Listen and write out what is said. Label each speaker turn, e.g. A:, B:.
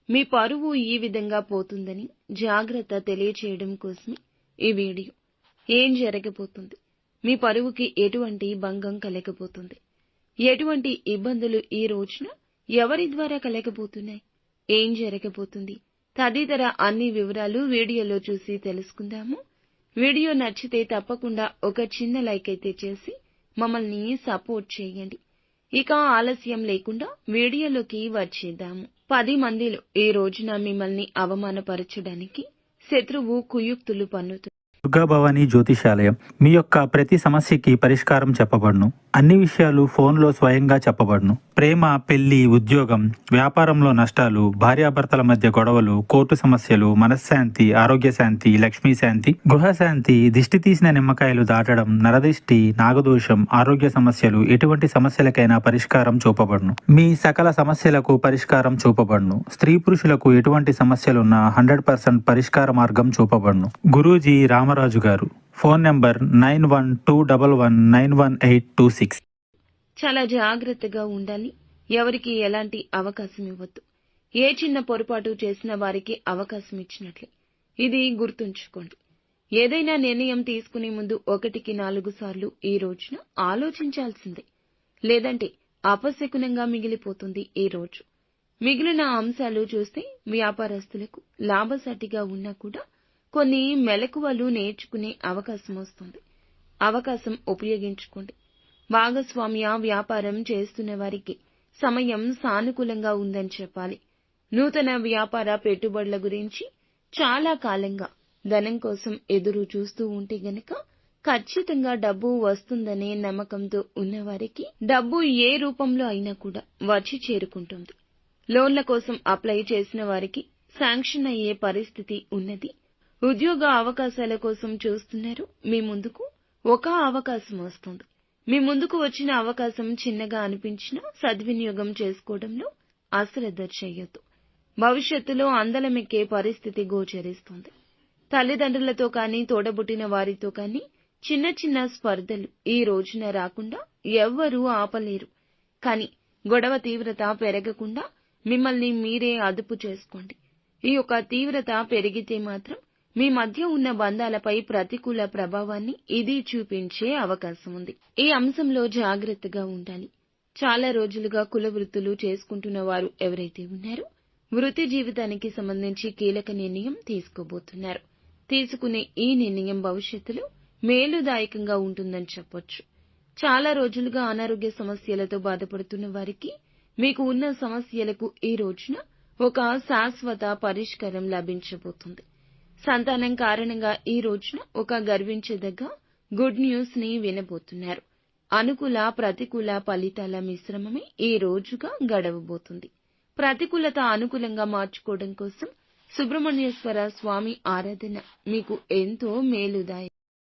A: మీ పరువు ఈ విధంగా పోతుందని జాగ్రత్త తెలియచేయడం కోసమే ఈ వీడియో. ఏం జరగబోతుంది, మీ పరువుకి ఎటువంటి భంగం కలగబోతుంది, ఎటువంటి ఇబ్బందులు ఈ రోజున ఎవరి ద్వారా కలగబోతున్నాయి, ఏం జరగబోతుంది తదితర అన్ని వివరాలు వీడియోలో చూసి తెలుసుకుందాము. వీడియో నచ్చితే తప్పకుండా ఒక చిన్న లైక్ అయితే చేసి మమ్మల్ని సపోర్ట్ చేయండి. ఇక ఆలస్యం లేకుండా వీడియోలోకి వచ్చేద్దాము. 10 మందిలో ఈ రోజున మిమ్మల్ని అవమానపరచడానికి శత్రువు కుయుక్తులు పన్నుతుంది.
B: దుర్గాభవాని జ్యోతిషాలయం మీ యొక్క ప్రతి సమస్యకి పరిష్కారం చెప్పబడును. అన్ని విషయాలు ఫోన్లో స్వయంగా చెప్పబడును. ప్రేమ, పెళ్లి, ఉద్యోగం, వ్యాపారంలో నష్టాలు, భార్యాభర్తల మధ్య గొడవలు, కోర్టు సమస్యలు, మనశ్శాంతి, ఆరోగ్య శాంతి, లక్ష్మీ శాంతి, గృహశాంతి, దిష్టి తీసిన నిమ్మకాయలు దాటడం, నరదిష్టి, నాగదోషం, ఆరోగ్య సమస్యలు, ఎటువంటి సమస్యలకైనా పరిష్కారం చూపబడును. మీ సకల సమస్యలకు పరిష్కారం చూపబడును. స్త్రీ పురుషులకు ఎటువంటి సమస్యలున్నా 100% పరిష్కార మార్గం చూపబడును. గురూజీ రామరాజు గారు. Phone number 9121191826.
A: చాలా జాగ్రత్తగా ఉండాలి. ఎవరికి ఎలాంటి అవకాశం ఇవ్వద్దు. ఏ చిన్న పొరపాటు చేసిన వారికి అవకాశం ఇచ్చినట్లే. ఇది గుర్తుంచుకోండి. ఏదైనా నిర్ణయం తీసుకునే ముందు 1కి 4 సార్లు ఈ రోజున ఆలోచించాల్సిందే. లేదంటే అపశకునంగా మిగిలిపోతుంది ఈ రోజు. మిగిలిన అంశాలు చూస్తే వ్యాపారస్తులకు లాభసాటిగా ఉన్నా కూడా కొన్ని మెలకువలు నేర్చుకునే అవకాశం వస్తుంది. అవకాశం ఉపయోగించుకోండి. భాగస్వామ్య వ్యాపారం చేస్తున్న వారికి సమయం సానుకూలంగా ఉందని చెప్పాలి. నూతన వ్యాపార పెట్టుబడుల గురించి చాలా కాలంగా ధనం కోసం ఎదురు చూస్తూ ఉంటే గనక ఖచ్చితంగా డబ్బు వస్తుందనే నమ్మకంతో ఉన్నవారికి డబ్బు ఏ రూపంలో అయినా కూడా వచ్చి చేరుకుంటుంది. లోన్ల కోసం అప్లై చేసిన వారికి శాంక్షన్ అయ్యే పరిస్థితి ఉన్నది. ఉద్యోగ అవకాశాల కోసం చూస్తున్నారు. మీ ముందుకు ఒక అవకాశం వస్తుంది. మీ ముందుకు వచ్చిన అవకాశం చిన్నగా అనిపించినా సద్వినియోగం చేసుకోవడంలో అశ్రద్ధ చేయొద్దు. భవిష్యత్తులో అందలమెక్కే పరిస్థితి గోచరిస్తుంది. తల్లిదండ్రులతో కానీ తోడబుట్టిన వారితో కానీ చిన్న చిన్న స్పర్ధలు ఈ రోజున రాకుండా ఎవ్వరూ ఆపలేరు. కానీ గొడవ తీవ్రత పెరగకుండా మిమ్మల్ని మీరే అదుపు చేసుకోండి. ఈ యొక్క తీవ్రత పెరిగితే మాత్రం మీ మధ్య ఉన్న బంధాలపై ప్రతికూల ప్రభావాన్ని ఇది చూపించే అవకాశం ఉంది. ఈ అంశంలో జాగ్రత్తగా ఉండాలి. చాలా రోజులుగా కుల వృత్తులు చేసుకుంటున్న వారు ఎవరైతే ఉన్నారో వృత్తి జీవితానికి సంబంధించి కీలక నిర్ణయం తీసుకోబోతున్నారు. తీసుకునే ఈ నిర్ణయం భవిష్యత్తులో మేలుదాయకంగా ఉంటుందని చెప్పొచ్చు. చాలా రోజులుగా అనారోగ్య సమస్యలతో బాధపడుతున్న వారికి మీకు ఉన్న సమస్యలకు ఈ రోజున ఒక శాశ్వత పరిష్కారం లభించబోతుంది. సంతానం కారణంగా ఈ రోజున ఒక గర్వించదగ్గ గుడ్ న్యూస్ ని వినబోతున్నారు. అనుకూల ప్రతికూల ఫలితాల మిశ్రమమే ఈ రోజుగా గడవబోతుంది. ప్రతికూలత అనుకూలంగా మార్చుకోవడం కోసం సుబ్రహ్మణ్యేశ్వర స్వామి ఆరాధన మీకు ఎంతో మేలుదాయకం.